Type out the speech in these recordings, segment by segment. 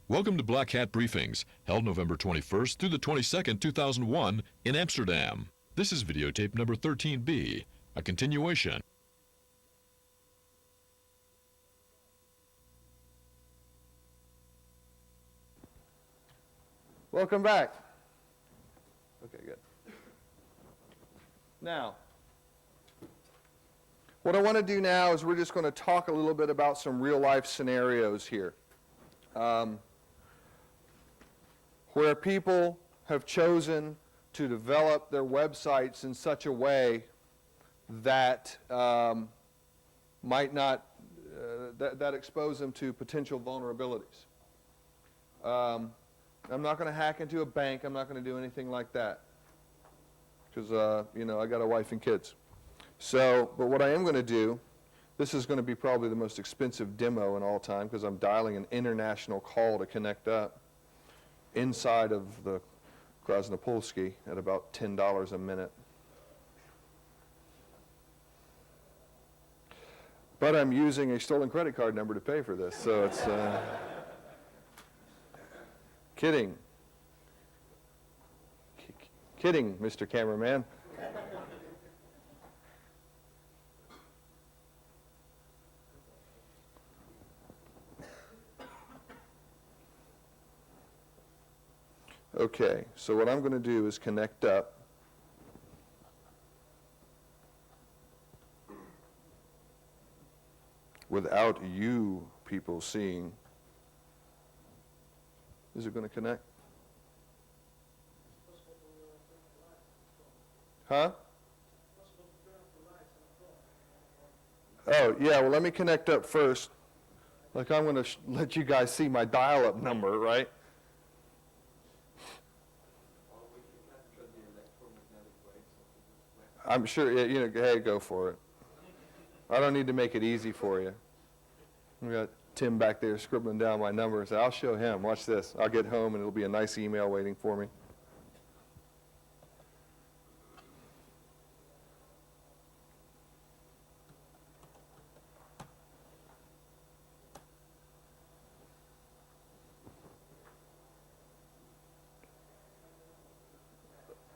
Welcome to Black Hat Briefings, held November 21st through the 22nd, 2001 in Amsterdam. This is videotape number 13B, a continuation. Welcome back. Okay, good. Now, what I want to do now is we're just going to talk a little bit about some real-life scenarios here, where people have chosen to develop their websites in such a way that might not, that expose them to potential vulnerabilities. I'm not going to hack into a bank. I'm not going to do anything like that because, I got a wife and kids. So, but what I am going to do, this is going to be probably the most expensive demo in all time because I'm dialing an international call to connect up inside of the Krasnopolski at about $10 a minute. But I'm using a stolen credit card number to pay for this, so it's kidding. Kidding, Mr. Cameraman. Okay, so what I'm going to do is connect up. Without you people seeing. Is it going to connect? Huh? Oh, yeah, well, let me connect up first. Like, I'm going to let you guys see my dial-up number, right? I'm sure, hey, go for it. I don't need to make it easy for you. We got Tim back there scribbling down my numbers. I'll show him. Watch this. I'll get home and it'll be a nice email waiting for me.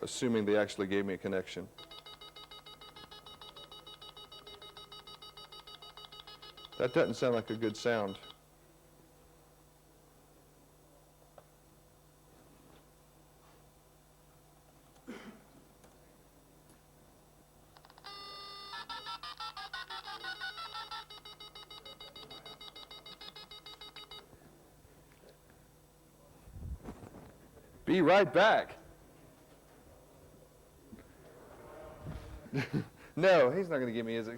Assuming they actually gave me a connection. That doesn't sound like a good sound. Be right back. No, he's not going to give me his.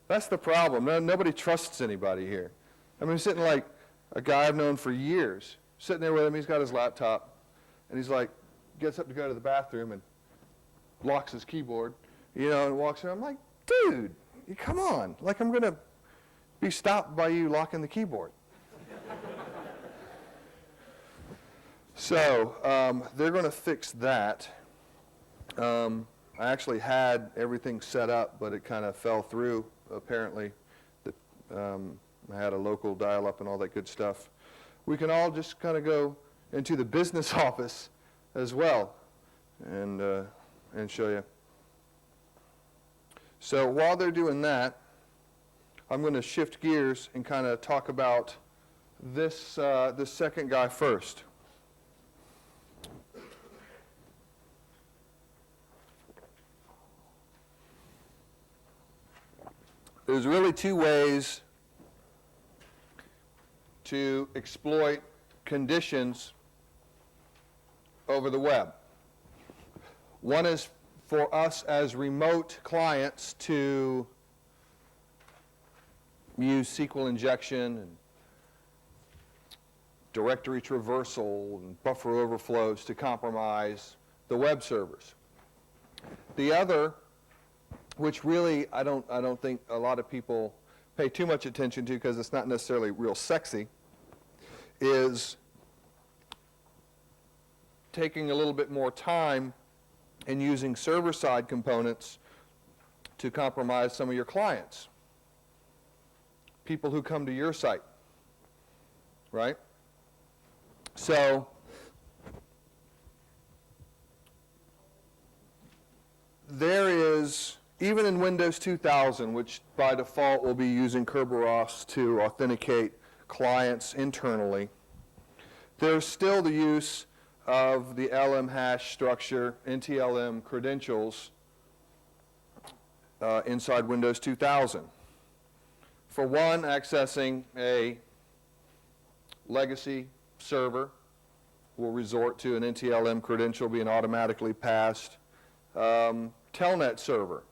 That's the problem. Nobody trusts anybody here. I mean, sitting like a guy I've known for years, sitting there with him. He's got his laptop, and he's like, gets up to go to the bathroom and locks his keyboard, and walks around. I'm like, dude, come on. Like, I'm going to be stopped by you locking the keyboard. So they're going to fix that. I actually had everything set up, but it kind of fell through, apparently. I had a local dial-up and all that good stuff. We can all just kind of go into the business office as well and show you. So while they're doing that, I'm going to shift gears and kind of talk about this second guy first. There's really two ways to exploit conditions over the web. One is for us as remote clients to use SQL injection and directory traversal and buffer overflows to compromise the web servers. The other, which really I don't think a lot of people pay too much attention to because it's not necessarily real sexy, is taking a little bit more time and using server-side components to compromise some of your clients, people who come to your site, right? So there is, even in Windows 2000, which by default will be using Kerberos to authenticate clients internally, there's still the use of the LM hash structure, NTLM credentials inside Windows 2000. For one, accessing a legacy server will resort to an NTLM credential being automatically passed. Telnet server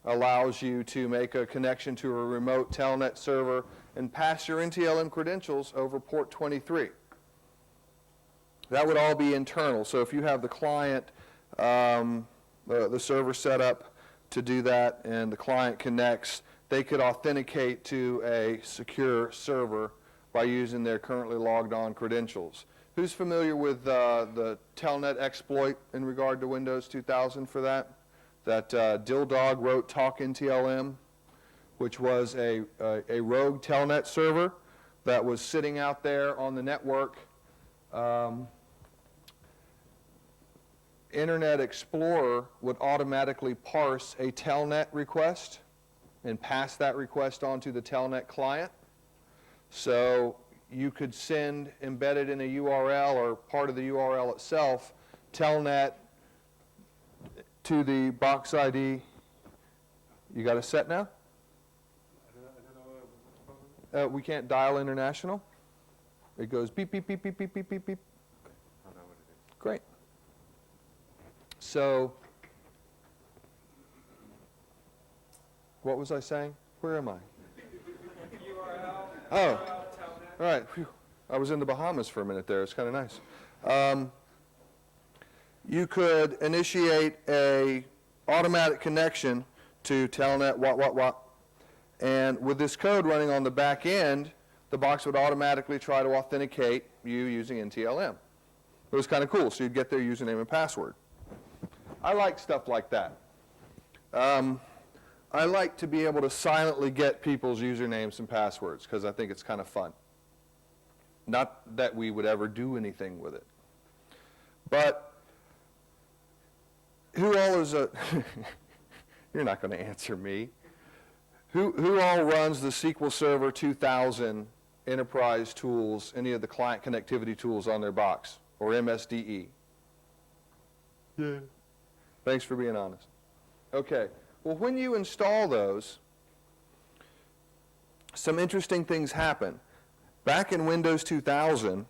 allows you to make a connection to a remote telnet server and pass your NTLM credentials over port 23. That would all be internal. So if you have the client, the server set up to do that, and the client connects, they could authenticate to a secure server by using their currently logged on credentials. Who's familiar with the telnet exploit in regard to Windows 2000 for that? That Dildog wrote Talk NTLM, which was a rogue telnet server that was sitting out there on the network. Internet Explorer would automatically parse a telnet request and pass that request on to the telnet client. So you could send, embedded in a URL or part of the URL itself, telnet to the box ID. You got it set now? I don't know. We can't dial international. It goes beep, beep, beep, beep, beep, beep, beep, beep. I know what it is. Great. So, what was I saying? Where am I? URL. Oh, all right. Whew. I was in the Bahamas for a minute there. It's kind of nice. You could initiate a automatic connection to telnet, what, and with this code running on the back end, the box would automatically try to authenticate you using NTLM. It was kind of cool. So you'd get their username and password. I like stuff like that. I like to be able to silently get people's usernames and passwords because I think it's kind of fun. Not that we would ever do anything with it. But who all is a... You're not going to answer me. Who all runs the SQL Server 2000 enterprise tools, any of the client connectivity tools on their box, or MSDE? Yeah. Thanks for being honest. Okay. Well, when you install those, some interesting things happen. Back in Windows 2000,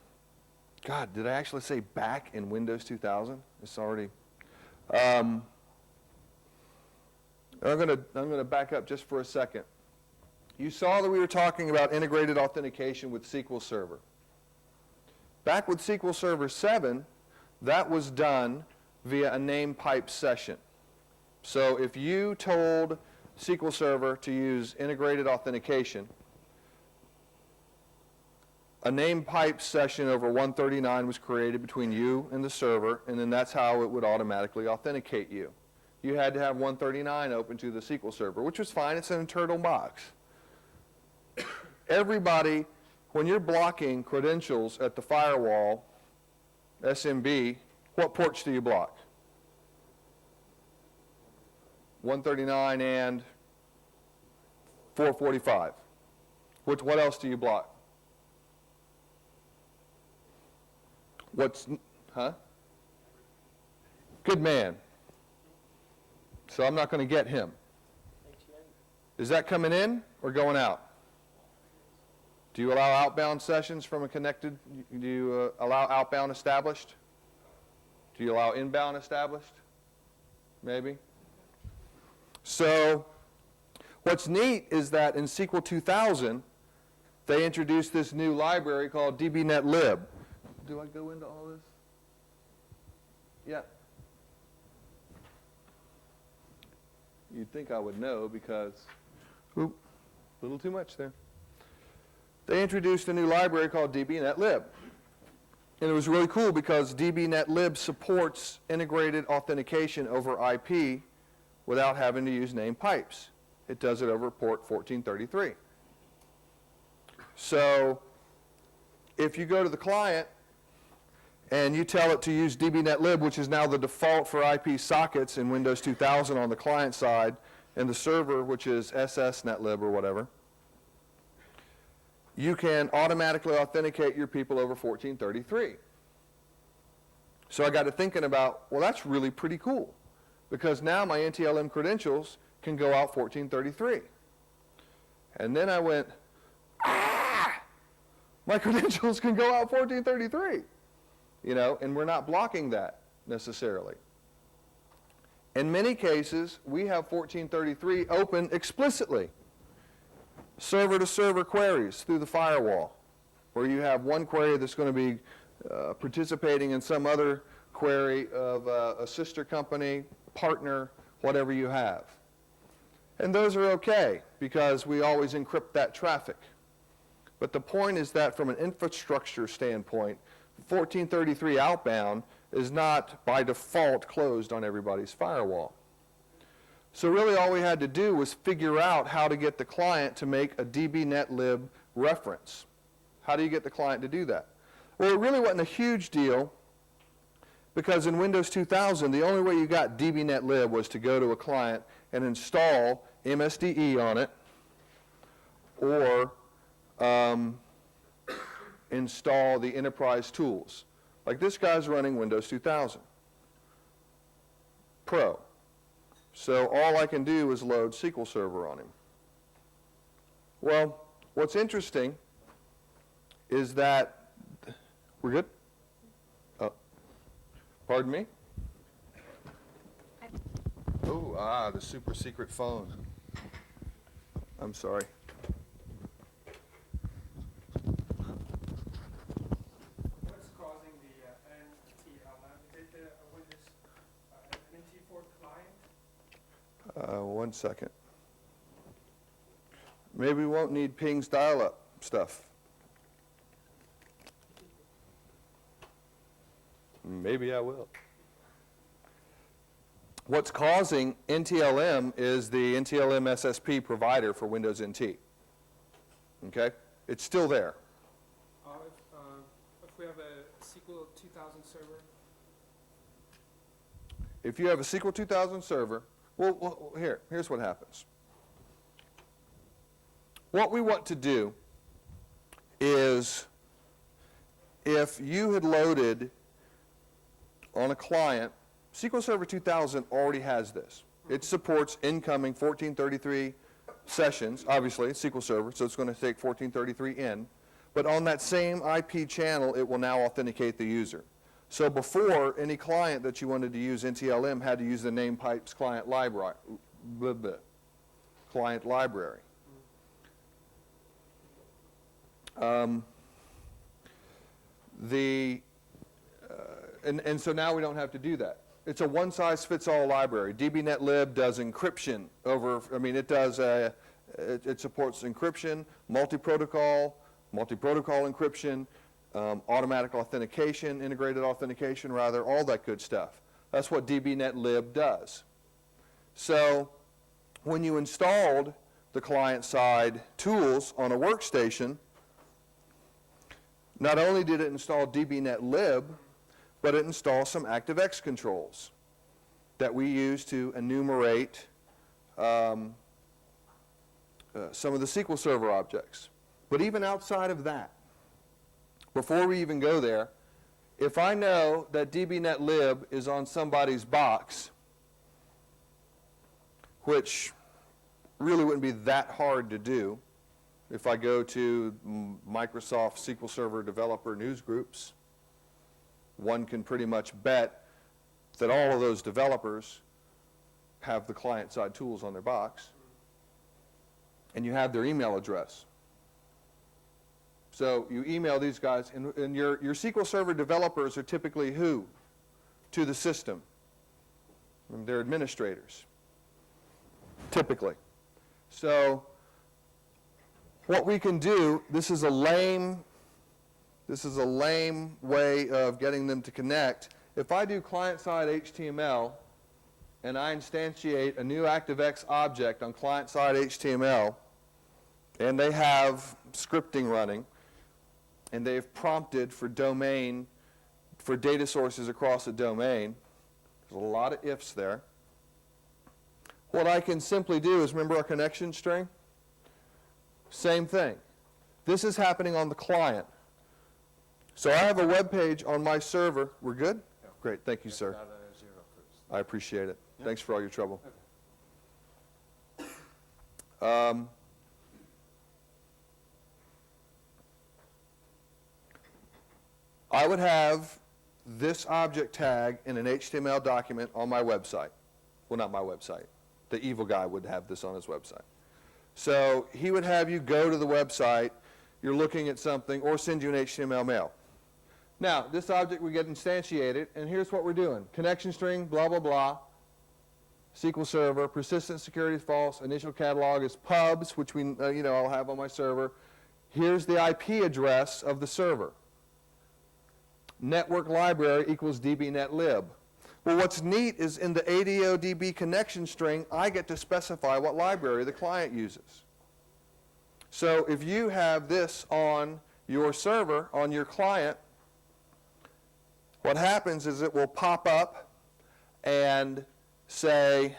God, did I actually say back in Windows 2000? It's already... I'm going to back up just for a second. You saw that we were talking about integrated authentication with SQL Server. Back with SQL Server 7, that was done via a name pipe session. So if you told SQL Server to use integrated authentication, a name pipe session over 139 was created between you and the server, and then that's how it would automatically authenticate you. You had to have 139 open to the SQL Server, which was fine. It's an internal box. Everybody, when you're blocking credentials at the firewall, SMB, what ports do you block? 139 and 445. What else do you block? Huh? Good man. So I'm not going to get him. Is that coming in or going out? Do you allow outbound sessions from a connected? Do you allow outbound established? Do you allow inbound established? Maybe. So what's neat is that in SQL 2000, they introduced this new library called dbnetlib. Do I go into all this? Yeah. You'd think I would know because, oop, a little too much there. They introduced a new library called dbnetlib. And it was really cool because dbnetlib supports integrated authentication over IP without having to use name pipes. It does it over port 1433. So if you go to the client and you tell it to use dbnetlib, which is now the default for IP sockets in Windows 2000 on the client side, and the server, which is ssnetlib or whatever, you can automatically authenticate your people over 1433. So I got to thinking about, well, that's really pretty cool, because now my NTLM credentials can go out 1433. And then I went, my credentials can go out 1433. You know, and we're not blocking that necessarily. In many cases, we have 1433 open explicitly. Server-to-server queries through the firewall, where you have one query that's going to be participating in some other query of a sister company, partner, whatever you have. And those are okay, because we always encrypt that traffic. But the point is that from an infrastructure standpoint, 1433 outbound is not by default closed on everybody's firewall. So really all we had to do was figure out how to get the client to make a dbnetlib reference. How do you get the client to do that? Well, it really wasn't a huge deal, because in Windows 2000, the only way you got dbnetlib was to go to a client and install MSDE on it, or install the enterprise tools. Like this guy's running Windows 2000 Pro. So all I can do is load SQL Server on him. Well, what's interesting is that, we're good? Oh, pardon me? Oh, the super secret phone. I'm sorry. What's causing the NTLM? Is it the Windows NT4 client? One second. Maybe we won't need pings dial-up stuff. Maybe I will. What's causing NTLM is the NTLM SSP provider for Windows NT. Okay? It's still there. If we have a SQL 2000 server? If you have a SQL 2000 server, well, here's what happens. What we want to do is, if you had loaded on a client, SQL Server 2000 already has this. It supports incoming 1433 sessions, obviously, it's SQL Server, so it's going to take 1433 in. But on that same IP channel, it will now authenticate the user. So before, any client that you wanted to use NTLM had to use the name pipes client library. Client library. And so now we don't have to do that. It's a one-size-fits-all library. dbnetlib does encryption over, it does, it supports encryption, multi-protocol encryption, automatic authentication, integrated authentication rather, all that good stuff. That's what dbnetlib does. So when you installed the client-side tools on a workstation, not only did it install dbnetlib, but it installs some ActiveX controls that we use to enumerate some of the SQL Server objects. But even outside of that, before we even go there, if I know that dbnetlib is on somebody's box, which really wouldn't be that hard to do, if I go to Microsoft SQL Server developer news groups, one can pretty much bet that all of those developers have the client-side tools on their box, and you have their email address. So you email these guys, and your SQL Server developers are typically who? To the system. They're administrators, typically. So what we can do, this is a lame way of getting them to connect. If I do client-side HTML and I instantiate a new ActiveX object on client-side HTML, and they have scripting running, and they've prompted for domain for data sources across a domain. There's a lot of ifs there. What I can simply do is, remember our connection string? Same thing. This is happening on the client. So I have a web page on my server. We're good? Yeah. Great, thank you, sir. Start at 0 first. I appreciate it. Yeah. Thanks for all your trouble. Okay. I would have this object tag in an HTML document on my website. Well, not my website. The evil guy would have this on his website. So he would have you go to the website, you're looking at something, or send you an HTML mail. Now, this object we get instantiated, and here's what we're doing. Connection string, blah, blah, blah. SQL Server, persistent security is false, initial catalog is pubs, which I'll have on my server. Here's the IP address of the server. Network library equals dbnetlib. Well, what's neat is in the ADODB connection string, I get to specify what library the client uses. So if you have this on your server, on your client, what happens is it will pop up and say,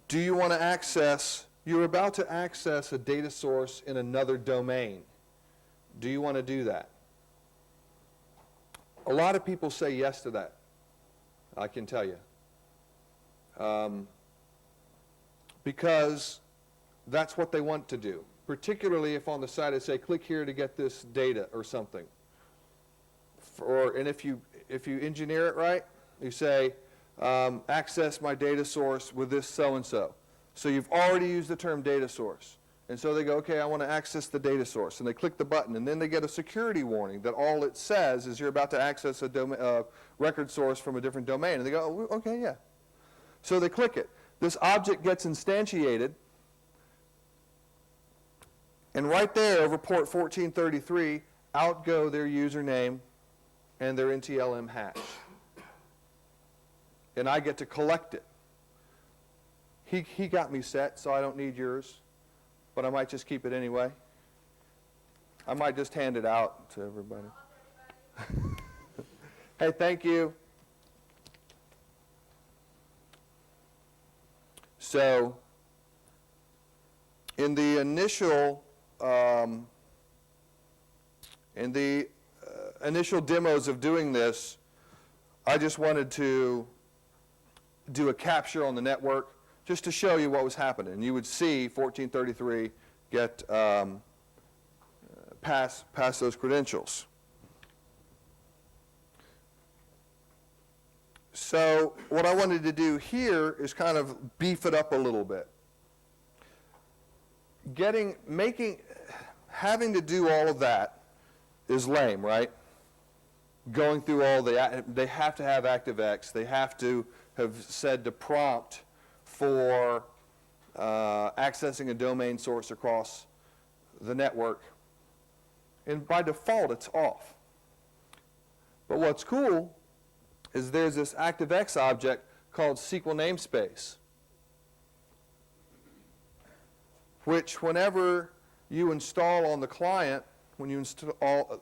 do you want to access, you're about to access a data source in another domain. Do you want to do that? A lot of people say yes to that, I can tell you. Because that's what they want to do, particularly if on the side they say, click here to get this data or something. And if you engineer it right, you say, access my data source with this so-and-so. So you've already used the term data source. And so they go, okay, I want to access the data source. And they click the button. And then they get a security warning that all it says is you're about to access a record source from a different domain. And they go, oh, okay, yeah. So they click it. This object gets instantiated. And right there over port 1433, out go their username and their NTLM hash. And I get to collect it. He got me set, so I don't need yours. But I might just keep it anyway. I might just hand it out to everybody. Hey, thank you. So, in the initial demos of doing this, I just wanted to do a capture on the network just to show you what was happening. You would see 1433 get pass those credentials. So what I wanted to do here is kind of beef it up a little bit. Having to do all of that is lame, right? Going through all they have to have ActiveX. They have to have said to prompt for accessing a domain source across the network. And by default, it's off. But what's cool is there's this ActiveX object called SQL namespace, which whenever you install on the client, when you install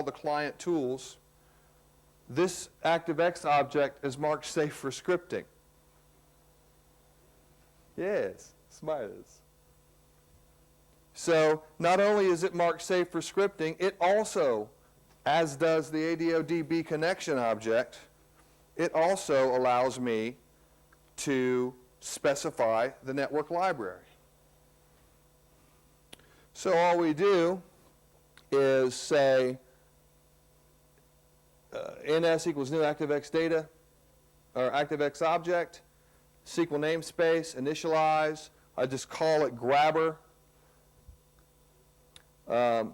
the client tools, this ActiveX object is marked safe for scripting. Yes, smilers. So not only is it marked safe for scripting, it also, as does the ADODB connection object, it also allows me to specify the network library. So all we do is say ns equals new ActiveX data, or ActiveX object, SQL namespace, initialize, I just call it grabber,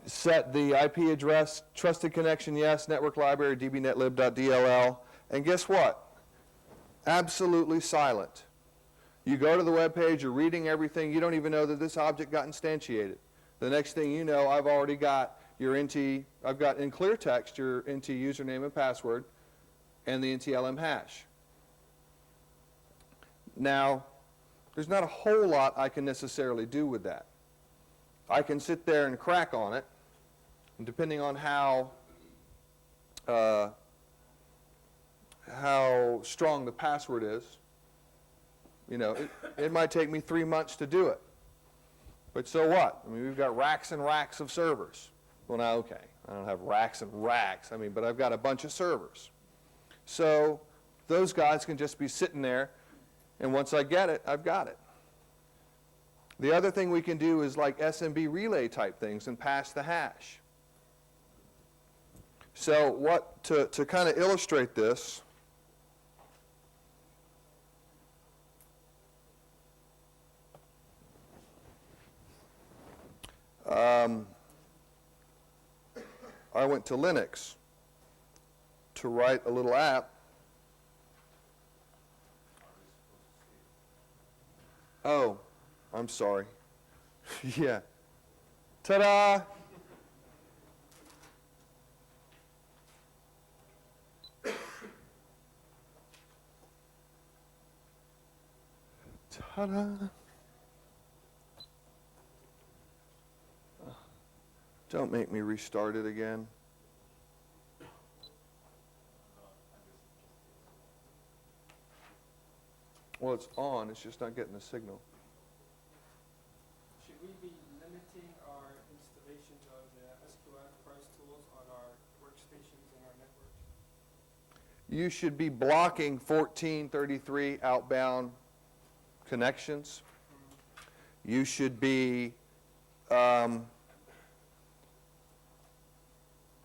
set the IP address, trusted connection, yes, network library, dbnetlib.dll, and guess what? Absolutely silent. You go to the web page, you're reading everything, you don't even know that this object got instantiated. The next thing you know, I've already got your I've got in clear text your NT username and password and the NTLM hash. Now, there's not a whole lot I can necessarily do with that. I can sit there and crack on it, And depending on how strong the password is, you know, it might take me 3 months to do it. But so what? I mean, we've got racks and racks of servers. Well, now, okay, I don't have racks and racks, but I've got a bunch of servers. So those guys can just be sitting there, and once I get it, I've got it. The other thing we can do is like SMB relay type things and pass the hash. So to kind of illustrate this, I went to Linux to write a little app. Oh, I'm sorry. Yeah. Ta-da! Ta-da! Don't make me restart it again. Well, it's on, it's just not getting the signal. Should we be limiting our installations of the SQL Enterprise tools on our workstations and our networks? You should be blocking 1433 outbound connections. You should be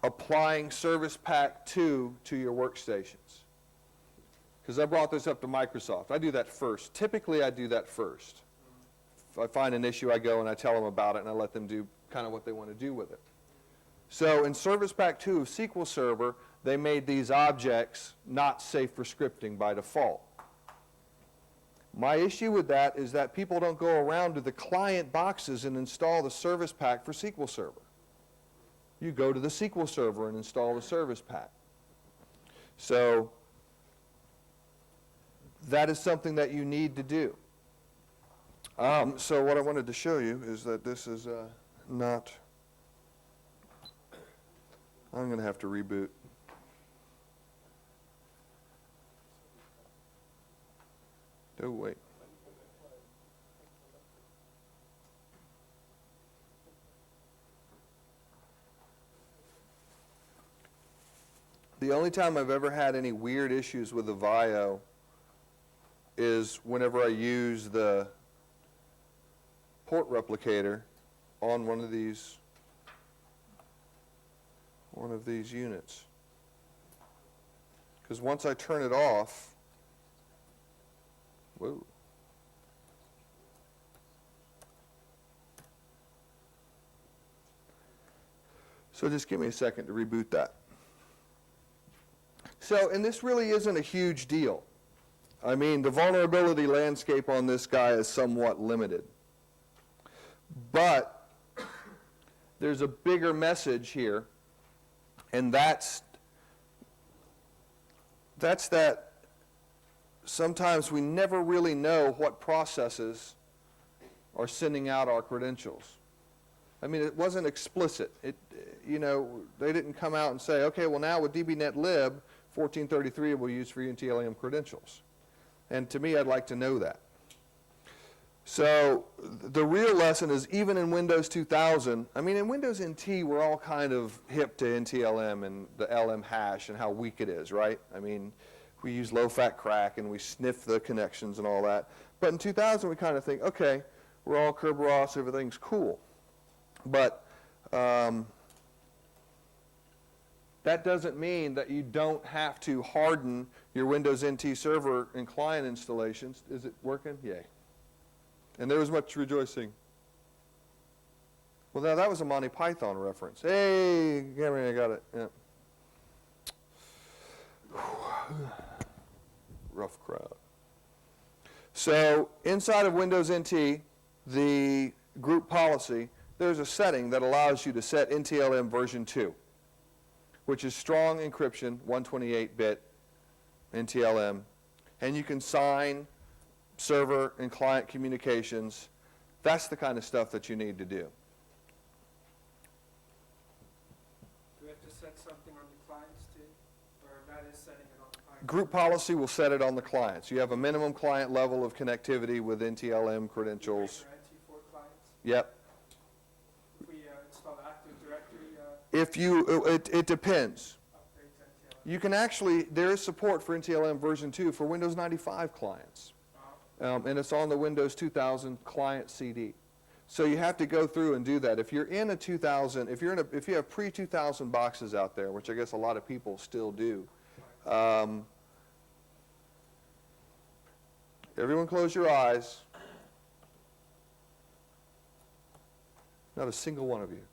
applying Service Pack 2 to your workstations. Because I brought this up to Microsoft. I do that first. Typically, I do that first. If I find an issue, I go and I tell them about it, and I let them do kind of what they want to do with it. So in Service Pack 2 of SQL Server, they made these objects not safe for scripting by default. My issue with that is that people don't go around to the client boxes and install the Service Pack for SQL Server. You go to the SQL Server and install the Service Pack. So that is something that you need to do. So what I wanted to show you is that this is not... I'm going to have to reboot. Oh, wait. The only time I've ever had any weird issues with the VIO is whenever I use the port replicator on one of these units. Because once I turn it off, whoa. So just give me a second to reboot that. So, and this really isn't a huge deal. I mean, the vulnerability landscape on this guy is somewhat limited. But there's a bigger message here, and that's that sometimes we never really know what processes are sending out our credentials. I mean, it wasn't explicit. You know, they didn't come out and say, okay, well now with DBNet lib, 1433 we'll use for NTLM credentials. And to me, I'd like to know that. So the real lesson is even in Windows 2000, I mean, in Windows NT, we're all kind of hip to NTLM and the LM hash and how weak it is, right? I mean, we use low-fat crack and we sniff the connections and all that. But in 2000, we kind of think, okay, we're all Kerberos, everything's cool. But that doesn't mean that you don't have to harden your Windows NT server and client installations. Is it working? Yay. And there was much rejoicing. Well, now that was a Monty Python reference. Hey, Cameron, I got it. Yeah. Rough crowd. So inside of Windows NT, the group policy, there's a setting that allows you to set NTLM version 2, which is strong encryption, 128-bit NTLM, and you can sign server and client communications. That's the kind of stuff that you need to do. Group policy will set it on the clients. You have a minimum client level of connectivity with NTLM credentials. Guarantee for clients. Yep. If we install Active Directory If you, it depends. upgrades NTLM. You can actually, there is support for NTLM version 2 for Windows 95 clients. And it's on the Windows 2000 client CD. So you have to go through and do that. If you're in a 2000, if you have pre-2000 boxes out there, which I guess a lot of people still do, everyone close your eyes. Not a single one of you.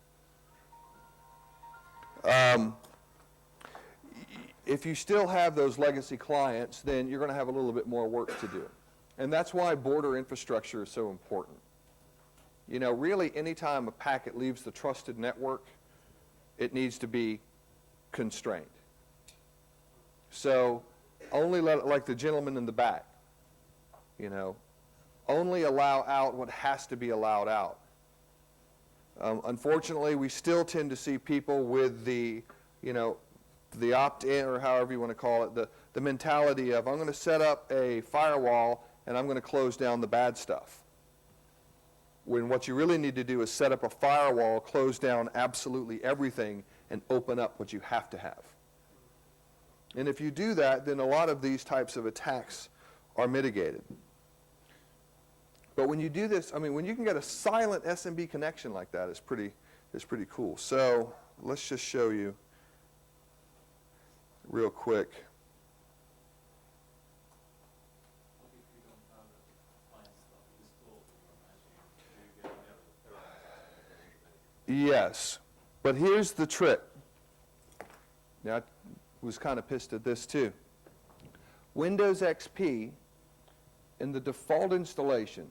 If you still have those legacy clients, then you're going to have a little bit more work to do. And that's why border infrastructure is so important. You know, really, anytime a packet leaves the trusted network, it needs to be constrained. So only let, like the gentleman in the back, you know, only allow out what has to be allowed out. Unfortunately, we still tend to see people with the, you know, the opt-in, or however you want to call it, the mentality of, I'm going to set up a firewall and I'm going to close down the bad stuff. When what you really need to do is set up a firewall, close down absolutely everything, and open up what you have to have. And if you do that, then a lot of these types of attacks are mitigated. But when you do this, I mean, when you can get a silent SMB connection like that, it's pretty cool. So let's just show you real quick. Yes, but here's the trick. Now, I was kind of pissed at this too. Windows XP in the default installation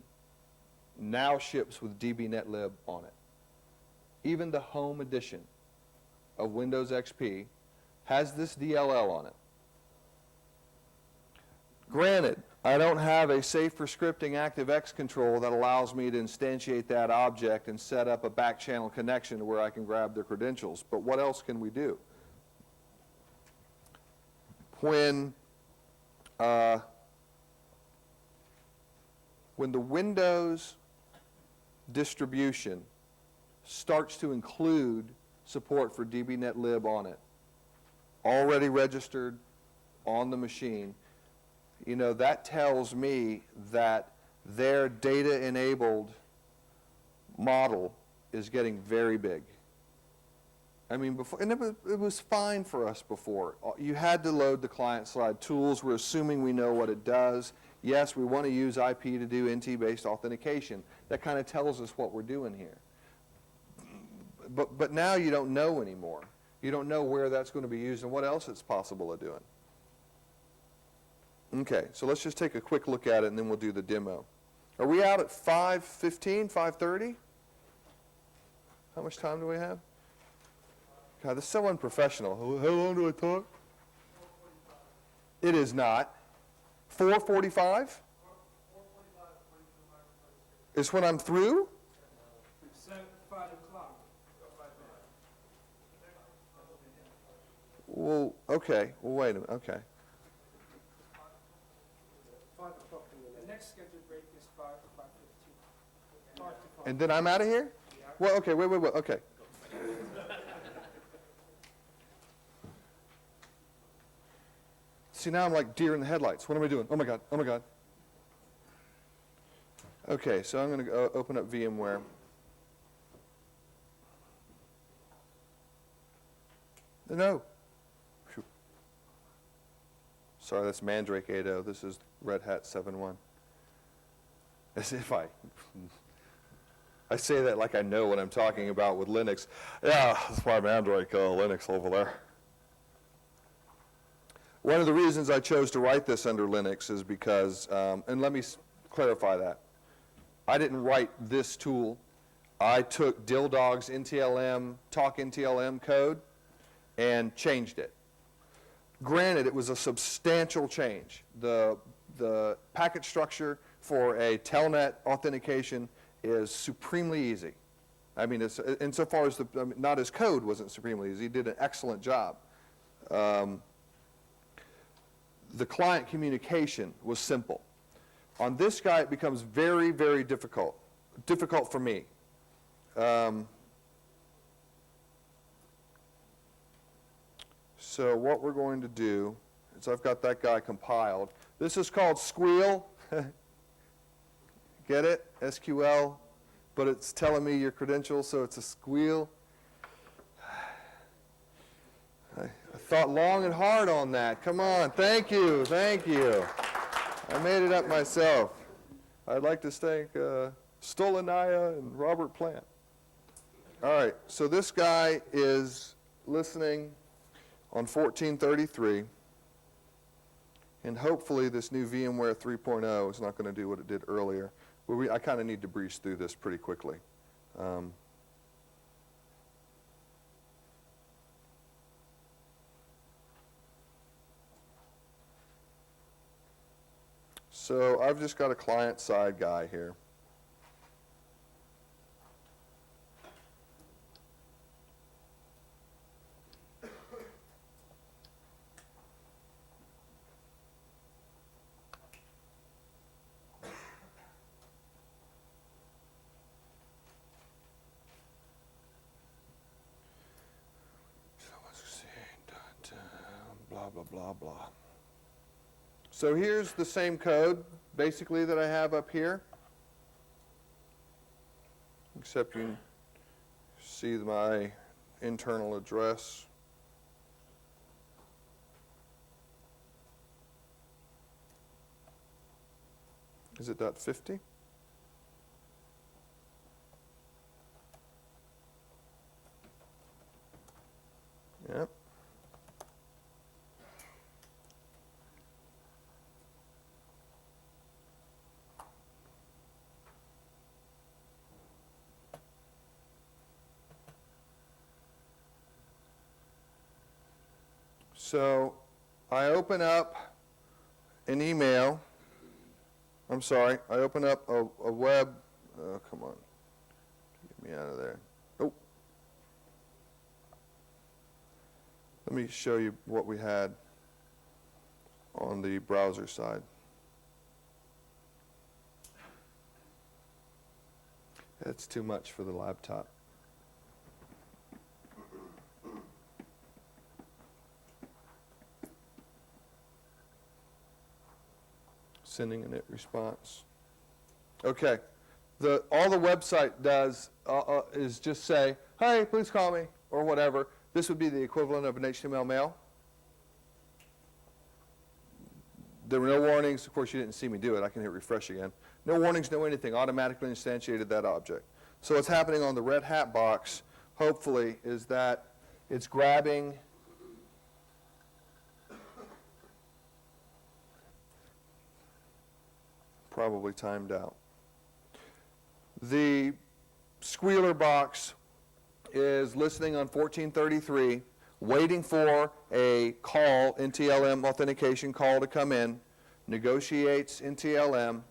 now ships with DBNetLib on it. Even the home edition of Windows XP has this DLL on it. Granted, I don't have a safe for scripting ActiveX control that allows me to instantiate that object and set up a back channel connection to where I can grab their credentials, but what else can we do? When the Windows distribution starts to include support for DBNetLib on it, already registered on the machine, you know, that tells me that their data-enabled model is getting very big. I mean, before, and it was fine for us before. You had to load the client-side tools. We're assuming we know what it does. Yes, we want to use IP to do NT-based authentication. That kind of tells us what we're doing here. But now you don't know anymore. You don't know where that's going to be used and what else it's possible of doing. Okay, so let's just take a quick look at it and then we'll do the demo. Are we out at 5:15, 5:30? How much time do we have? God, this is so unprofessional. How long do I talk? It is not. 4:45? Is when I'm through? 5 o'clock. Well, okay. Well, wait a minute. Okay. The next scheduled break is 5 to 5:15. 5 to 5. And then I'm out of here? Yeah. Well, okay, wait, okay. See, now I'm like deer in the headlights. What am I doing? Oh my God, oh my God. Okay, so I'm going to open up VMware. No. Phew. Sorry, that's Mandrake 8.0. This is Red Hat 7.1. As if I say that like I know what I'm talking about with Linux. Yeah, that's my Mandrake Linux over there. One of the reasons I chose to write this under Linux is because, and let me clarify that. I didn't write this tool. I took Dildog's NTLM, Talk NTLM code and changed it. Granted, it was a substantial change. The packet structure for a telnet authentication is supremely easy. I mean, it's, insofar as not his code wasn't supremely easy. He did an excellent job. the client communication was simple. On this guy, it becomes very, very difficult for me. So what we're going to do is I've got that guy compiled. This is called Squeal. Get it? SQL. But it's telling me your credentials, so it's a squeal. I thought long and hard on that. Come on. Thank you. Thank you. I made it up myself. I'd like to thank Stolanaya and Robert Plant. All right. So this guy is listening on 1433. And hopefully this new VMware 3.0 is not going to do what it did earlier. But I kind of need to breeze through this pretty quickly. So I've just got a client-side guy here. Blah, blah, blah, blah. So here's the same code, basically, that I have up here. Except you can see my internal address. Is it .50? Yep. So I open up an email. I'm sorry. I open up a web. Oh, come on. Get me out of there. Oh. Let me show you what we had on the browser side. That's too much for the laptop. Sending an it response. Okay. All the website does is just say, hey, please call me, or whatever. This would be the equivalent of an HTML mail. There were no warnings. Of course, you didn't see me do it. I can hit refresh again. No warnings, no anything. Automatically instantiated that object. So what's happening on the Red Hat box, hopefully, is that it's grabbing probably timed out. The squealer box is listening on 1433, waiting for a call, NTLM authentication call to come in, negotiates NTLM,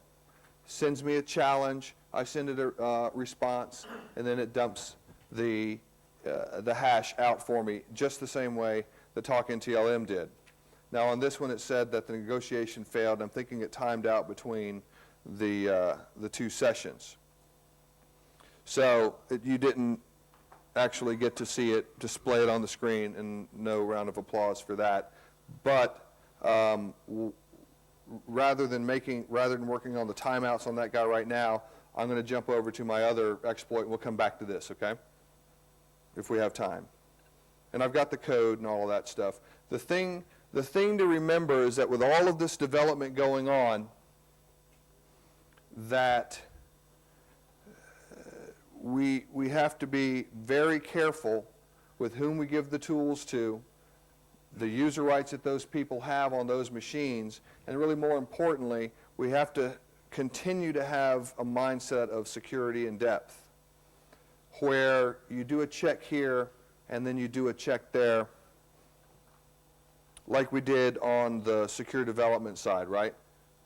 sends me a challenge, I send it a response, and then it dumps the hash out for me, just the same way the talk NTLM did. Now on this one it said that the negotiation failed. I'm thinking it timed out between the two sessions. So you didn't actually get to see it, display it on the screen, and no round of applause for that. But rather than working on the timeouts on that guy right now, I'm going to jump over to my other exploit, and we'll come back to this, okay? If we have time. And I've got the code and all of that stuff. The thing to remember is that with all of this development going on, that we have to be very careful with whom we give the tools to, the user rights that those people have on those machines, and really more importantly, we have to continue to have a mindset of security and depth, where you do a check here and then you do a check there, like we did on the secure development side, right?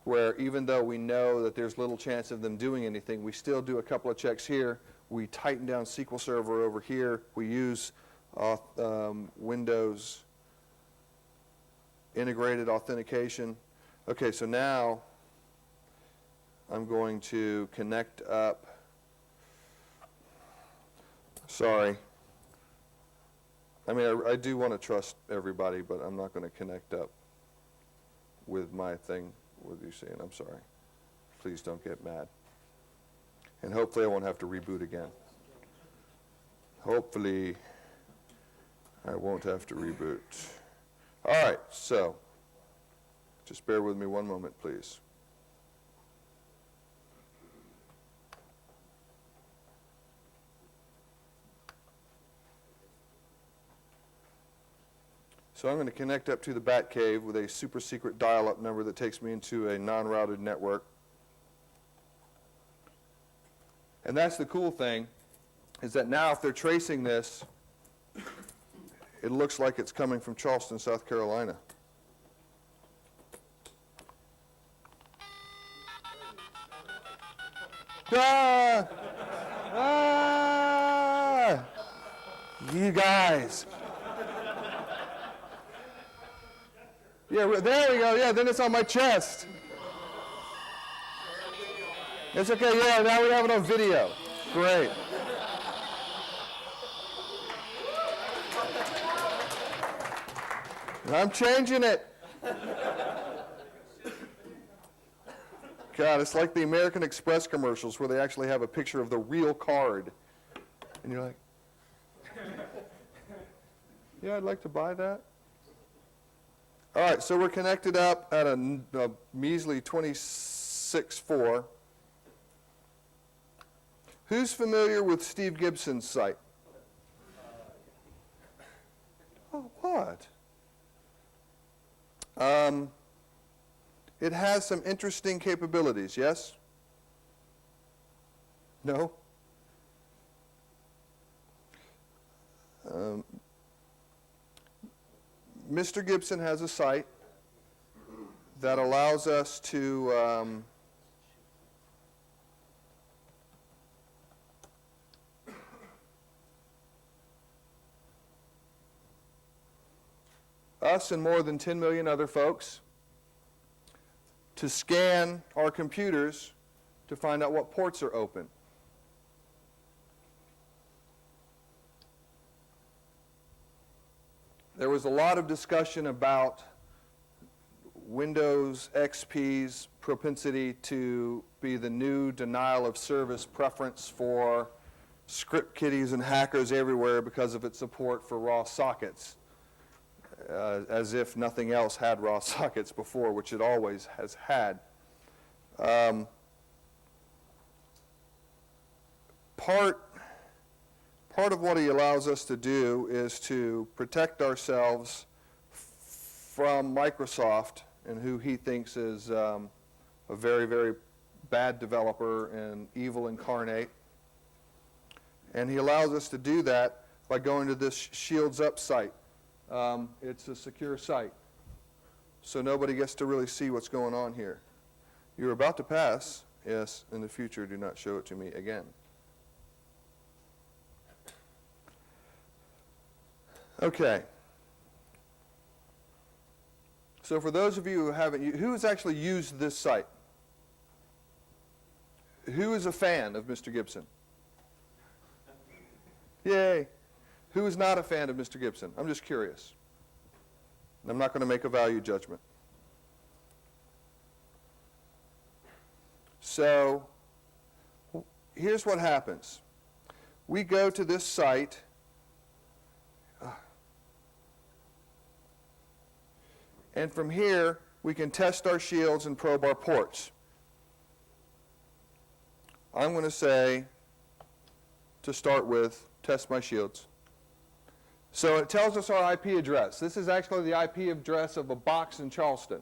Where even though we know that there's little chance of them doing anything, we still do a couple of checks here. We tighten down SQL Server over here. We use Windows integrated authentication. Okay, so now I'm going to connect up. Sorry. I mean, I do want to trust everybody, but I'm not going to connect up with my thing with you saying, I'm sorry. Please don't get mad. And hopefully I won't have to reboot again. Hopefully I won't have to reboot. All right, so just bear with me one moment, please. So I'm going to connect up to the Batcave with a super secret dial-up number that takes me into a non-routed network. And that's the cool thing, is that now if they're tracing this, it looks like it's coming from Charleston, South Carolina. Ah! Ah! You guys. Yeah, there we go. Yeah, then it's on my chest. It's okay. Yeah, now we have it on video. Great. I'm changing it. God, it's like the American Express commercials where they actually have a picture of the real card. And you're like, yeah, I'd like to buy that. All right, so we're connected up at a measly 26.4. Who's familiar with Steve Gibson's site? Oh, what? It has some interesting capabilities, yes? No? Mr. Gibson has a site that allows us to us and more than 10 million other folks to scan our computers to find out what ports are open. There was a lot of discussion about Windows XP's propensity to be the new denial of service preference for script kiddies and hackers everywhere because of its support for raw sockets, as if nothing else had raw sockets before, which it always has had. Part of what he allows us to do is to protect ourselves from Microsoft and who he thinks is a very, very bad developer and evil incarnate. And he allows us to do that by going to this Shields Up site. It's a secure site, so nobody gets to really see what's going on here. You're about to pass. Yes, in the future, do not show it to me again. Okay. So for those of you who haven't, who has actually used this site? Who is a fan of Mr. Gibson? Yay. Who is not a fan of Mr. Gibson? I'm just curious. I'm not going to make a value judgment. So here's what happens. We go to this site. And from here, we can test our shields and probe our ports. I'm going to say, to start with, test my shields. So it tells us our IP address. This is actually the IP address of a box in Charleston.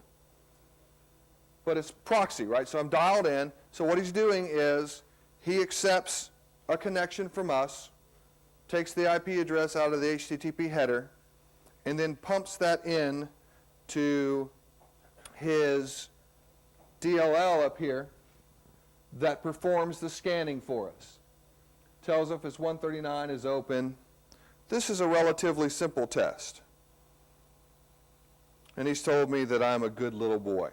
But it's proxy, right? So I'm dialed in. So what he's doing is he accepts a connection from us, takes the IP address out of the HTTP header, and then pumps that in to his DLL up here that performs the scanning for us. Tells us if 139 is open. This is a relatively simple test. And he's told me that I'm a good little boy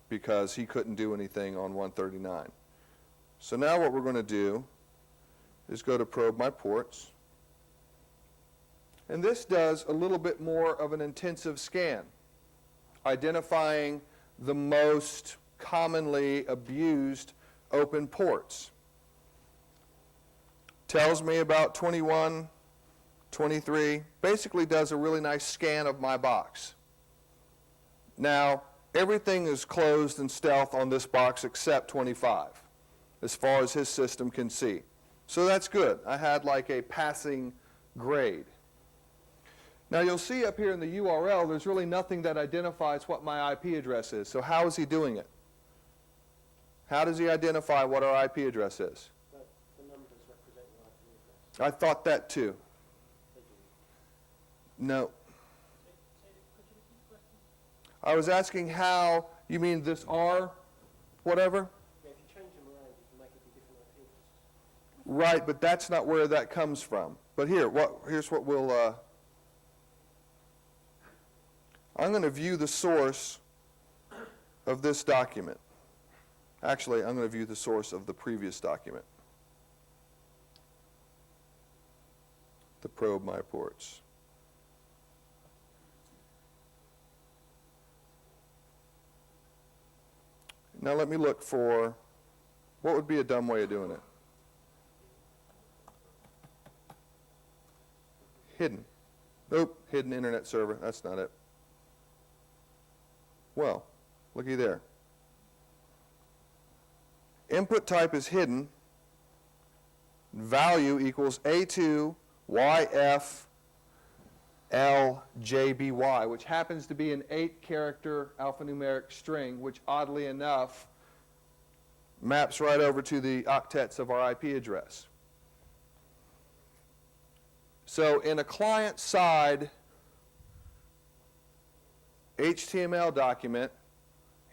because he couldn't do anything on 139. So now what we're going to do is go to probe my ports. And this does a little bit more of an intensive scan, identifying the most commonly abused open ports. Tells me about 21, 23, basically does a really nice scan of my box. Now, everything is closed and stealth on this box except 25, as far as his system can see. So that's good. I had like a passing grade. Now you'll see up here in the URL, there's really nothing that identifies what my IP address is. So how is he doing it? How does he identify what our IP address is? The numbers represent your IP address. I thought that too. No. Could you repeat the question? I was asking how, you mean this R, whatever? Yeah, if you change them around, you can make it be different IP addresses. Right, but that's not where that comes from. But here's what we'll, I'm going to view the source of this document. Actually, I'm going to view the source of the previous document. The probe my ports. Now let me look for, what would be a dumb way of doing it? Hidden. Nope, hidden internet server. That's not it. Well, looky there. Input type is hidden. Value equals A2 YF LJBY, which happens to be an 8-character alphanumeric string, which oddly enough maps right over to the octets of our IP address. So in a client-side HTML document,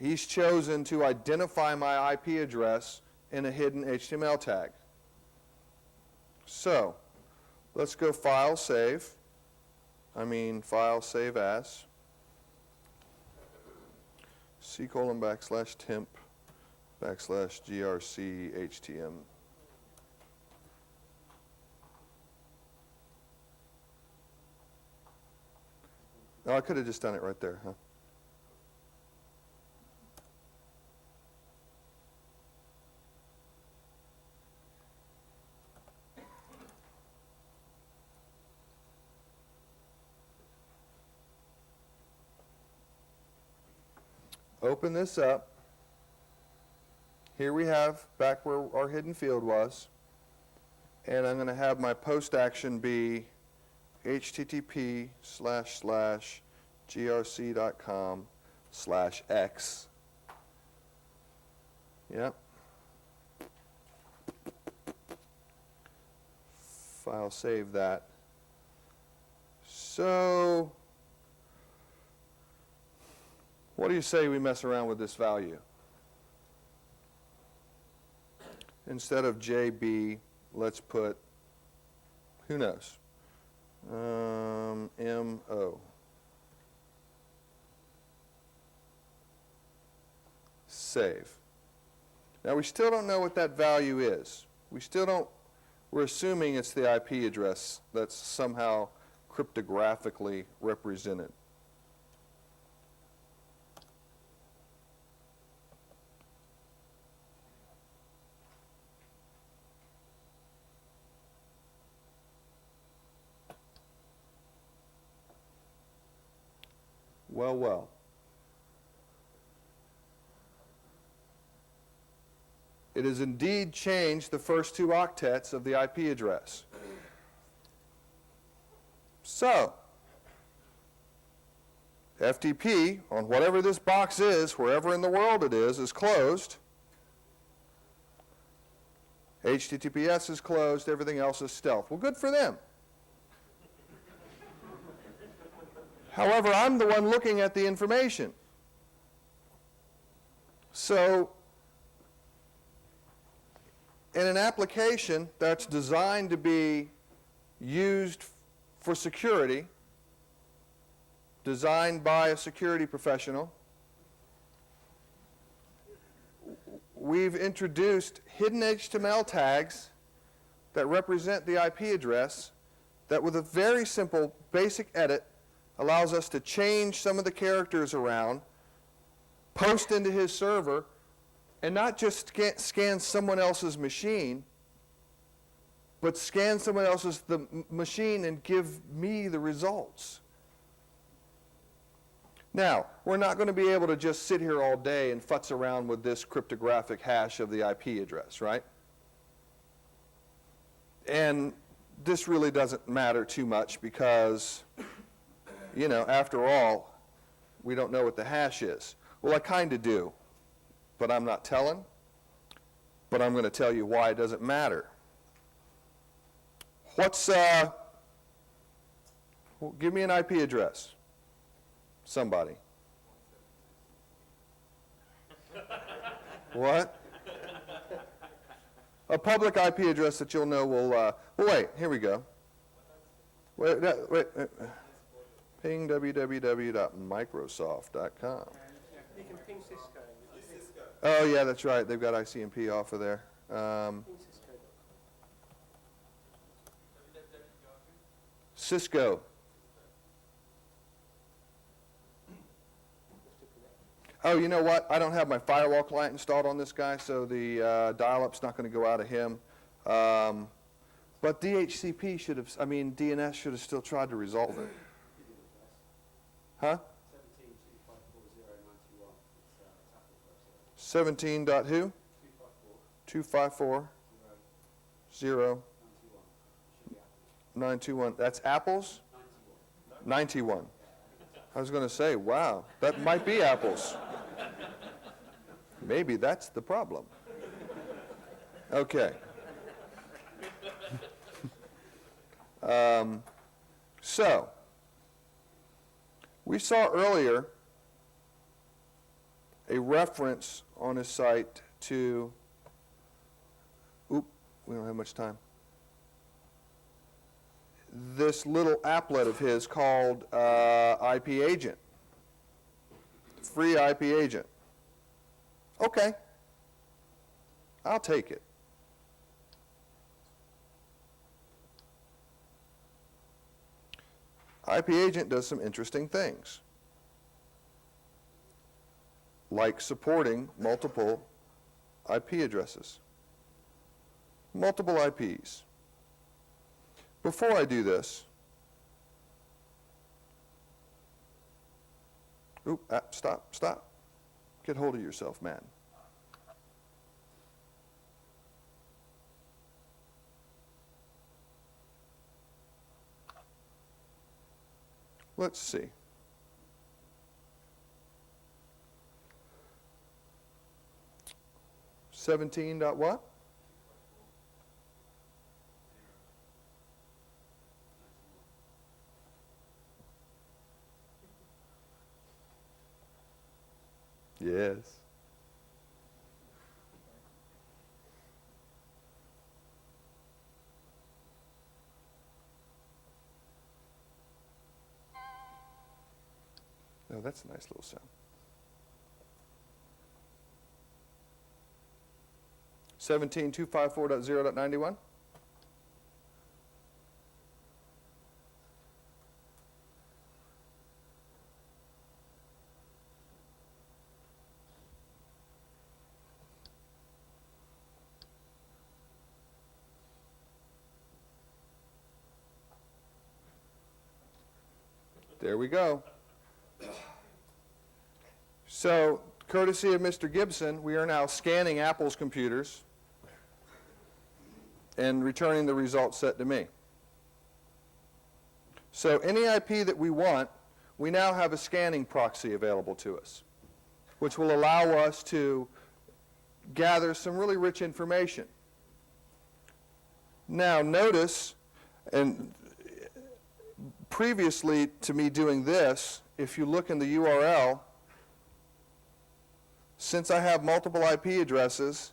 he's chosen to identify my IP address in a hidden HTML tag. So let's go file save as c:\temp\grc htm. Oh, I could have just done it right there, huh? Open this up. Here we have back where our hidden field was. And I'm going to have my post action be http://grc.com/x. Yep. File save that. So, what do you say we mess around with this value? Instead of JB, let's put, who knows? MO. Save. Now we still don't know what that value is. We're assuming it's the IP address that's somehow cryptographically represented. Well. It has indeed changed the first 2 octets of the IP address. So, FTP, on whatever this box is, wherever in the world it is closed. HTTPS is closed, everything else is stealth. Well, good for them. However, I'm the one looking at the information. So, in an application that's designed to be used for security, designed by a security professional. We've introduced hidden HTML tags that represent the IP address that, with a very simple basic edit, allows us to change some of the characters around, post into his server, and not just scan someone else's machine, but scan someone else's machine and give me the results. Now, we're not going to be able to just sit here all day and futz around with this cryptographic hash of the IP address, right? And this really doesn't matter too much because, you know, after all, we don't know what the hash is. Well, I kind of do, but I'm not telling. But I'm going to tell you why it doesn't matter. What's, well, give me an IP address. Somebody. What? A public IP address that you'll know will, well, wait, here we go. Wait. Ping www.microsoft.com. You can ping Cisco. Oh, yeah, that's right. They've got ICMP off of there. Ping Cisco. Cisco. Oh, you know what? I don't have my firewall client installed on this guy, so the dial-up's not going to go out of him. But DHCP should have, DNS should have still tried to resolve it. Huh? 17 dot who? 254 0 921. That's Apple's? 91. I was going to say, wow, that might be Apple's. Maybe that's the problem. Okay. So, we saw earlier a reference on his site to, we don't have much time, this little applet of his called IP Agent, free IP Agent. Okay, I'll take it. IP Agent does some interesting things, like supporting multiple IP addresses, multiple IPs. Before I do this, stop. Get hold of yourself, man. Let's see. Seventeen dot what? Yes. Oh, that's a nice little sound. 17.254.0.91. There we go. So, courtesy of Mr. Gibson, we are now scanning Apple's computers and returning the result set to me. So any IP that we want, we now have a scanning proxy available to us, which will allow us to gather some really rich information. Now notice, and previously to me doing this, if you look in the URL, since I have multiple IP addresses,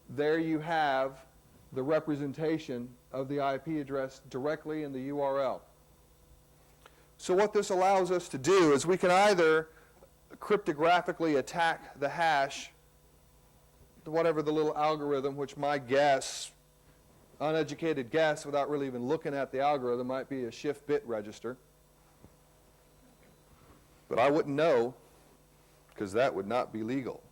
there you have the representation of the IP address directly in the URL. So what this allows us to do is we can either cryptographically attack the hash, whatever the little algorithm, which my guess, uneducated guess, without really even looking at the algorithm, might be a shift bit register. But I wouldn't know, because that would not be legal.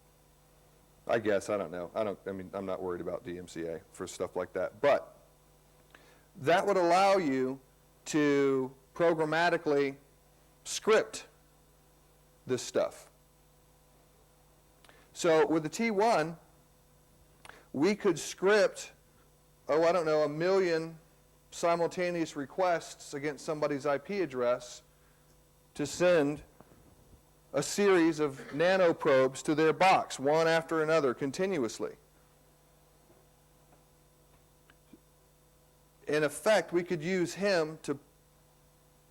I guess, I don't know. I mean, I'm not worried about DMCA for stuff like that. But that would allow you to programmatically script this stuff. So with the T1, we could script, oh, I don't know, 1 million simultaneous requests against somebody's IP address to send a series of nanoprobes to their box, one after another, continuously. In effect, we could use him to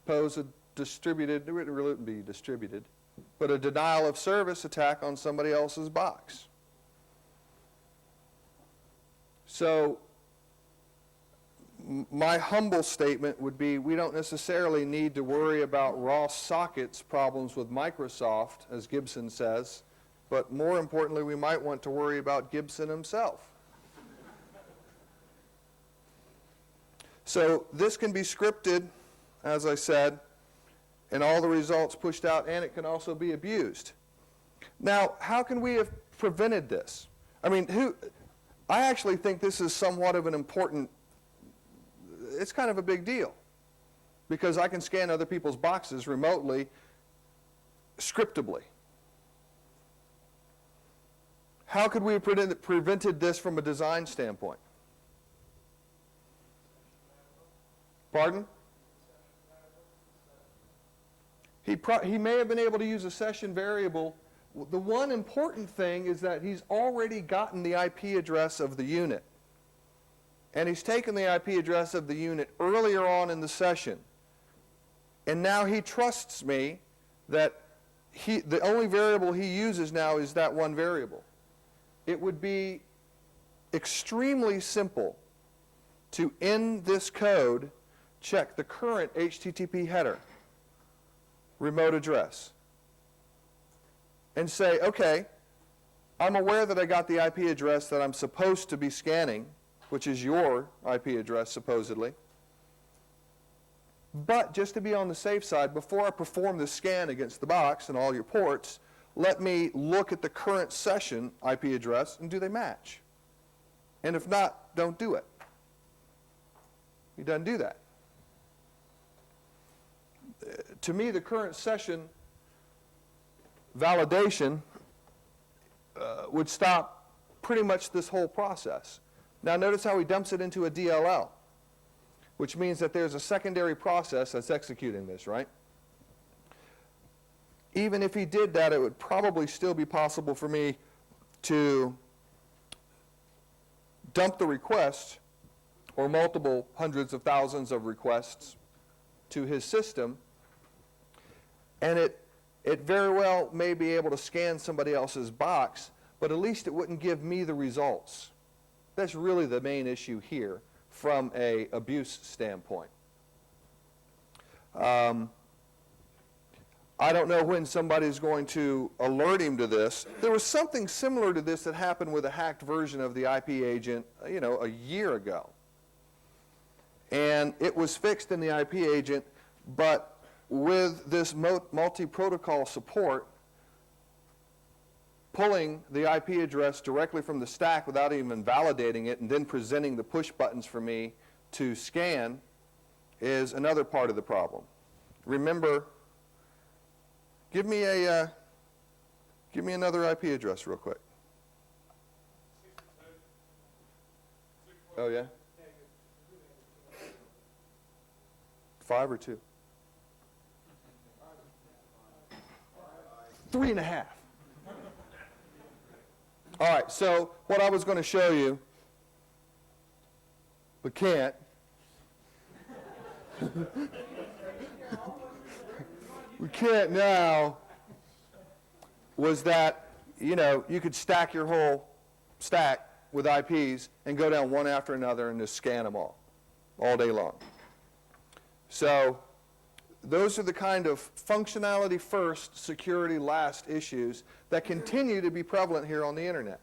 pose a distributed, it really wouldn't be distributed, but a denial of service attack on somebody else's box. So my humble statement would be we don't necessarily need to worry about raw sockets problems with Microsoft, as Gibson says, but more importantly, we might want to worry about Gibson himself. So this can be scripted, as I said, and all the results pushed out, and it can also be abused. Now, how can we have prevented this? I mean, I actually think this is somewhat of an important, it's kind of a big deal, because I can scan other people's boxes remotely, scriptably. How could we have prevented this from a design standpoint? Pardon? He may have been able to use a session variable. The one important thing is that he's already gotten the IP address of the unit. And he's taken the IP address of the unit earlier on in the session. And now he trusts me that the only variable he uses now is that one variable. It would be extremely simple to, in this code, check the current HTTP header, remote address, and say, okay, I'm aware that I got the IP address that I'm supposed to be scanning, which is your IP address, supposedly. But just to be on the safe side, before I perform the scan against the box and all your ports, let me look at the current session IP address, and do they match? And if not, don't do it. He doesn't do that. To me, the current session validation would stop pretty much this whole process. Now notice how he dumps it into a DLL, which means that there's a secondary process that's executing this, right? Even if he did that, it would probably still be possible for me to dump the request, or multiple hundreds of thousands of requests, to his system, and it very well may be able to scan somebody else's box, but at least it wouldn't give me the results. That's really the main issue here from an abuse standpoint. I don't know when somebody's going to alert him to this. There was something similar to this that happened with a hacked version of the IP agent, a year ago. And it was fixed in the IP agent, but with this multi-protocol support, pulling the IP address directly from the stack without even validating it and then presenting the push buttons for me to scan is another part of the problem. Remember, give me another IP address real quick. Oh, yeah? 5 or 2? 3.5. All right, so what I was going to show you, but can't, we can't now, was that, you could stack your whole stack with IPs and go down one after another and just scan them all day long. So those are the kind of functionality first, security last issues that continue to be prevalent here on the internet.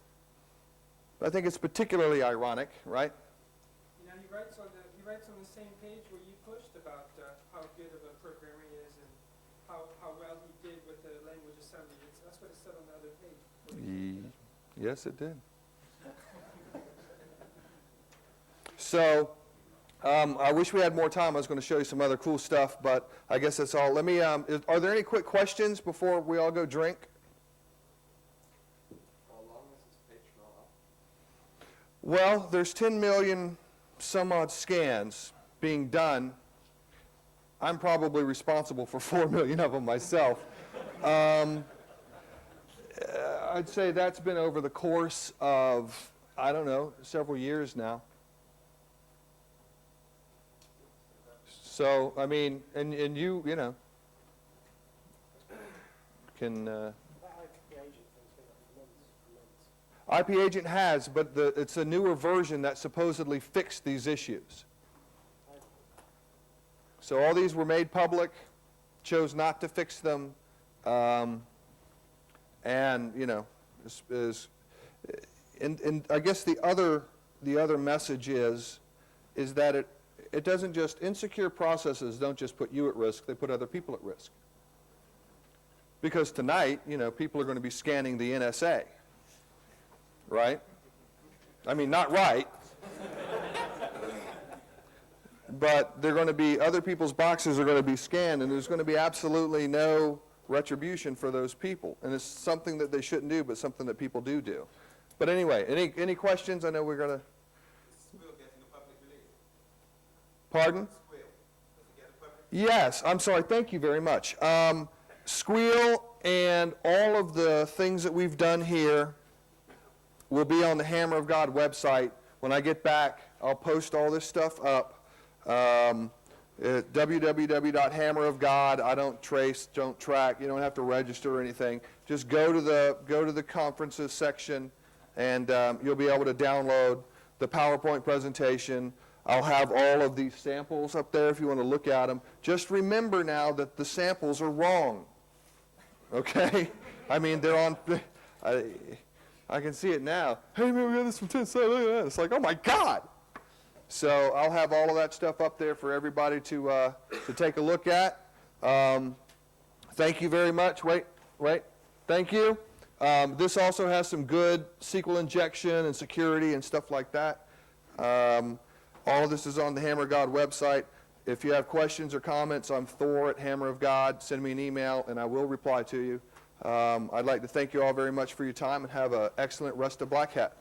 I think it's particularly ironic, right? You know, he writes on the same page where you pushed about how good of a programmer he is and how well he did with the language assembly. That's what it said on the other page. Yes, it did. So, I wish we had more time. I was going to show you some other cool stuff, but I guess that's all. Let me, are there any quick questions before we all go drink? How long is this page now up? Well, there's 10 million some odd scans being done. I'm probably responsible for 4 million of them myself. I'd say that's been over the course of, I don't know, several years now. So, I mean, and you know, can... IP Agent has, but it's a newer version that supposedly fixed these issues. So all these were made public, chose not to fix them, and you know, and I guess the other message is that it doesn't just, insecure processes don't just put you at risk, they put other people at risk. Because tonight, you know, people are going to be scanning the NSA, right? I mean, not right, but they're going to be, other people's boxes are going to be scanned, and there's going to be absolutely no retribution for those people. And it's something that they shouldn't do, but something that people do. But anyway, any questions? I know we're going to... Pardon? Yes, I'm sorry, thank you very much. Squeal and all of the things that we've done here will be on the Hammer of God website. When I get back, I'll post all this stuff up. www.hammerofgod. I don't trace, don't track. You don't have to register or anything. Just go to the conferences section, and you'll be able to download the PowerPoint presentation. I'll have all of these samples up there if you want to look at them. Just remember now that the samples are wrong. Okay? I mean, they're on... I can see it now. Hey, man, we got this from 10 cents. Look at that. It's like, oh, my God. So I'll have all of that stuff up there for everybody to take a look at. Thank you very much. Wait. Thank you. This also has some good SQL injection and security and stuff like that. All of this is on the Hammer of God website. If you have questions or comments, I'm Thor at Hammer of God. Send me an email, and I will reply to you. I'd like to thank you all very much for your time, and have an excellent rest of Black Hat.